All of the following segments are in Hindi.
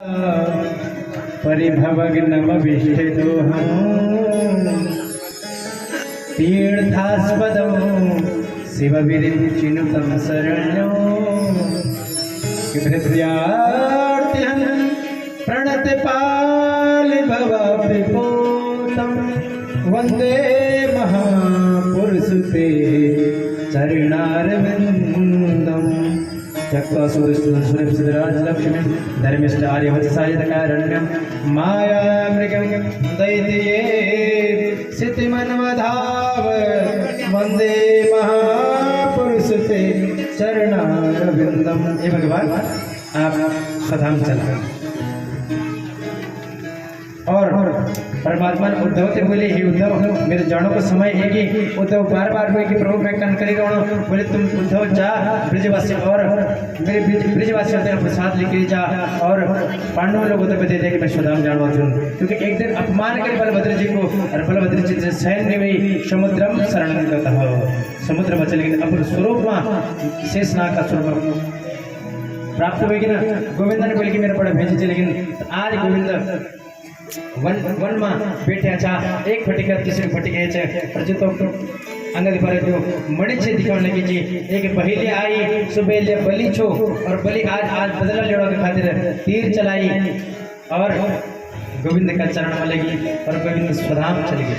परिभवग्नमभिष्टिदोहं तीर्थास्पदं शिवविरिञ्चिनुतं शरणो हृदयार्तिहं प्रणतपालिभवाप्रिपोतं वन्दे महापुरुषते चरणारविन्दम् चक्रसुरराजलक्ष्मी धर्मिष्ठ आर्यवत्सायतकारण्यं मायामृगं दैत्ये स्थितिमन्वधाव वन्दे महापुरुषते चरणारविन्दम्। हे भगवान, आप सदाम चला। और परमात्मा उद्धव से बोले, हे उद्धव, मेरे जानो को समय है कि उद्धव बार बार बोले कि प्रभु मैं कन करेगा। बोले तुम उद्धव जा ब्रिजवासी और मेरे ब्रिजवासी होते हैं प्रसाद लेके जा और पांडव लोग उद्धव दे दे कि मैं सुदाम जानवा हूँ, क्योंकि एक दिन अपमान करे बलभद्र जी को और बलभद्र जी से सैन्य में समुद्रम शरण करता हो समुद्र में चले गए। अब स्वरूप में शेषनाग का स्वरूप प्राप्त होगी ना। गोविंद ने बोले कि मेरे बड़े भेजे थे, लेकिन आज गोविंद वन में बैठे अच्छा एक फटिका तीसरी फटिका प्रजो तो अंगद पर जो मणि से दिखाने लगी जी। एक पहले आई सुबह ले बलि छो और बलि आज बदला लेड़ा के खातिर तीर चलाई और गोविंद का चरण में लगी और गोविंद स्वधाम चली गई।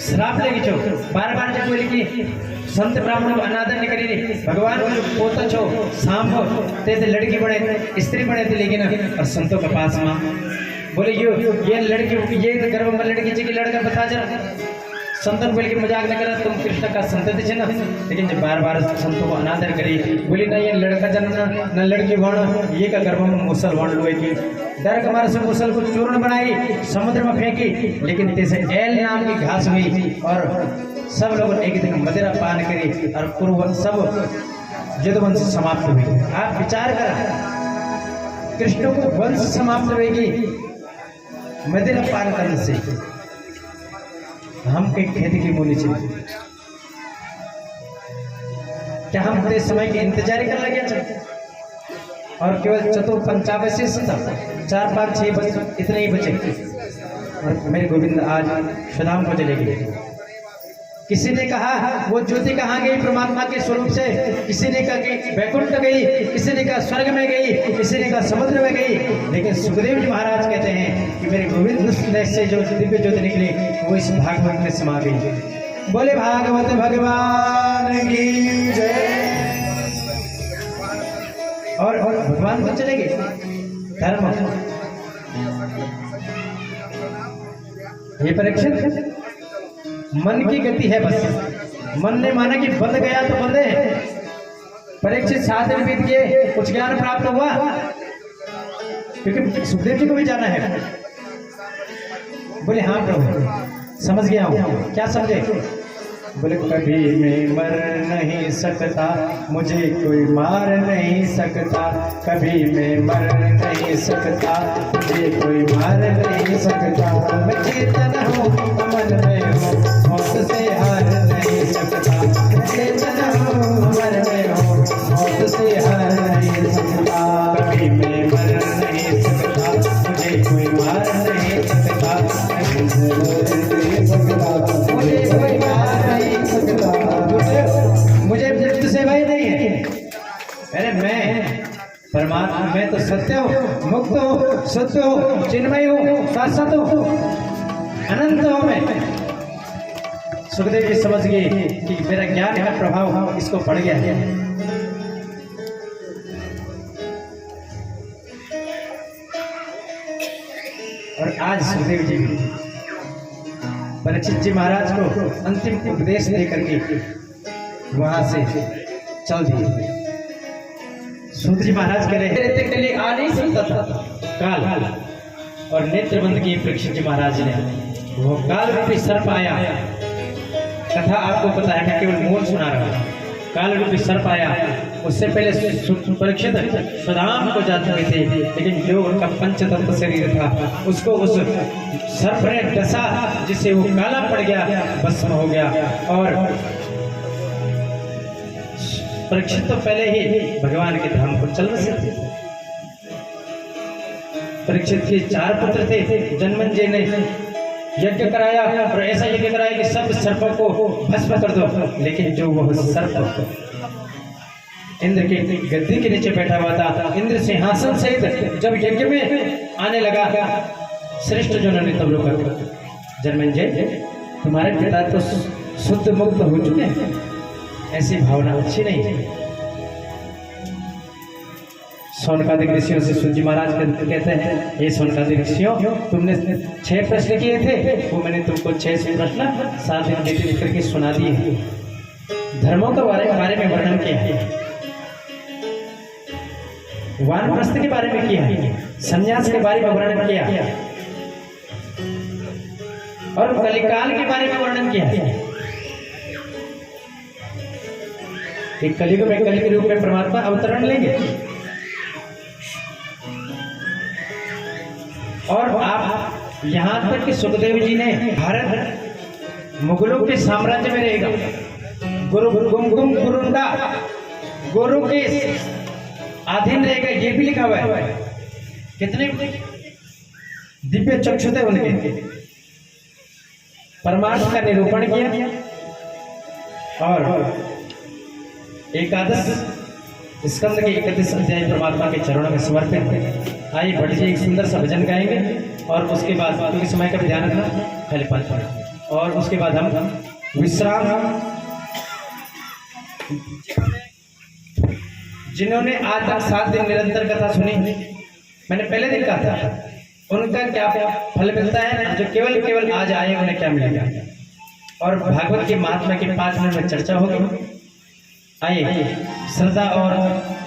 श्राप लगी छो बार बार जब बोली कि संत ब्राह्मण को अनादर नहीं करी भगवान को पोता छो सांप ते लड़की बने स्त्री बने थे, लेकिन और संतों के पास माँ बोले ये लड़की ये गर्भ में लड़की जी की लड़का बता जरा। संतन बोले कि मजाक न करा, तुम कृष्ण का संतति छे ना। लेकिन जब बार बार संतों को अनादर करी बोली ना, ये लड़का जन्म न लड़की वर्ण ये का गर्भ में मुसल वर्ण लोए की डर के मारे से मुसल को चूर्ण बनाई समुद्र में फेंकी, लेकिन जैसे एल नाम की घास हुई और सब लोग एक दिन मदिरा पान करी और कुरुवंश सब यदुवंश समाप्त हुई। आप विचार करा, कृष्ण को वंश समाप्त होगी मदिरा पान करने से। हम के खेती की बोली चाहिए क्या हम ते समय की इंतजार कर लगे और केवल चतुर पंचावशेष था 4 5 6 बस इतने ही बचे और मेरे गोविंद आज सुदाम को चले गए। किसी ने कहा वो ज्योति कहाँ गई परमात्मा के स्वरूप से, किसी ने कहा कि वैकुंठ गई, किसी ने कहा स्वर्ग में गई, किसी ने कहा समुद्र में गई, लेकिन सुखदेव जी महाराज कहते हैं कि मेरे गोविंद से जो दिव्य ज्योति निकली वो इस भागवत में समा गई। बोले भागवत भगवान की जय। और भगवान को चले गए धर्म। ये परीक्षित मन की गति है, बस मन ने माना कि बंद गया तो बंदे हैं। परीक्षित 7 दिन बीत गए, कुछ ज्ञान प्राप्त हुआ, क्योंकि सुखदेव जी को भी जाना है। बोले हाँ प्रभु समझ गया हूँ। क्या समझे? बोले कभी मैं मर नहीं सकता, मुझे कोई मार नहीं सकता, कभी मैं मर नहीं सकता, मुझे कोई मार नहीं सकता, मैं चेतन हूँ अमन में हूँ, मौत से हार नहीं सकता, चेतन हूँ अमर में हूँ, मौत से हार नहीं सकता, कभी मैं मर नहीं सकता, मुझे कोई मार नहीं सकता, मुझे कोई मार नहीं सकता, मुझे मृत्यु से भय नहीं है। अरे मैं परमात्मा, मैं तो सत्य हूँ, मुक्त हूँ, सत्य हूँ, चिन्मय हूँ, शाश्वत हूँ, अनंत हूँ मैं। सुखदेव जी समझ गए कि मेरा ज्ञान का प्रभाव इसको पड़ गया है। और आज सुखदेव जी परीक्षित जी महाराज को अंतिम उपदेश देकर के वहां से चल दिए। सूत जी महाराज कह रहे के लिए आ नहीं सकता था काल, और नेत्र बंद किए परीक्षित जी महाराज ने। वो काल रूपी सर्प आया, कथा आपको पता है, मैं केवल मूल सुना रहा हूँ। काल रूपी सर्प आया, उससे पहले परीक्षित सुदाम को जा चुके थे, लेकिन जो उनका पंचतंत्र शरीर था उसको उस सर्प ने डसा, जिससे वो काला पड़ गया, भस्म हो गया। और परीक्षित तो पहले ही भगवान के धाम को चल सकते थे, परीक्षित के 4 पुत्र थे। जनमेजय ने यज्ञ कराया और ऐसा यज्ञ कराया कि सब सर्पों को भस्म कर दो, लेकिन जो वह सर्प इंद्र के गद्दी के नीचे बैठा हुआ था, इंद्र सिंहासन सहित जब यज्ञ में आने लगा, श्रेष्ठ जनों ने तब रोका, जनमेजय तुम्हारे पिता तो शुद्ध मुक्त हो चुके हैं, ऐसी भावना अच्छी नहीं है। सोनकादिक ऋषियों से सूत जी महाराज कहते हैं, ये सोनकादिक ऋषियों, तुमने 6 प्रश्न किए थे, वो मैंने तुमको 6 से प्रश्न 7 दिन व्यतीत करके सुना दिए। धर्मों के बारे में वर्णन किया है, वानप्रस्थ के बारे में किया है, संन्यास के बारे में वर्णन किया है और कलिकाल के बारे में वर्णन किया है। कलियुग में कलि के रूप में परमात्मा अवतरण लेंगे और आप यहाँ तक कि सुखदेव जी ने भारत मुगलों के साम्राज्य में रहेगा, गुरु के अधीन रहेगा, ये भी लिखा हुआ है। कितने दिव्य चक्षु थे उनके, परमार्थ का निरूपण किया और एकादश स्कंद के 31 अध्याय परमात्मा के चरणों में समर्पित है। आइए भट्ट जी एक सुंदर सा भजन गाएंगे और उसके बाद, क्योंकि समय का भी ध्यान रखना, खाली 5 मिनट, और उसके बाद हम विश्राम। जिन्होंने आज तक 7 दिन निरंतर कथा सुनी, मैंने पहले दिन कहा था उनका क्या फल मिलता है, जो केवल आज आए उन्हें क्या मिलेगा, और भागवत के महात्मा की 5 मिनट में चर्चा होगी। आइए श्रद्धा और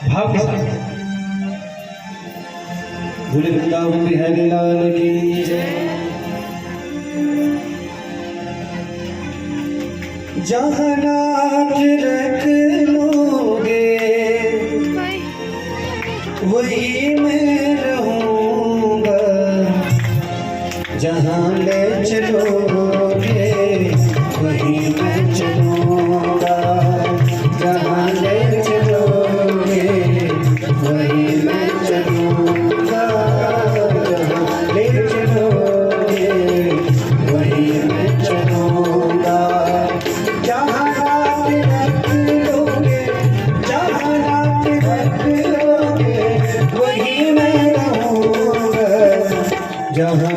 भाव के साथ। बोले वृंदावन बिहारी लाल की जय। जहाँ नाथ रख लोगे वही मैं रहूँगा, जहाँ ले चलोगे वही मैं चलूँगा, जहाँ ले चलोगे वही मैं चलूँगा, जहाँ ले चलोगे वही मैं चलूँगा, जहाँ रात रख लोगे, जहाँ रात रख लोगे वही मैं रहूँगा, जहाँ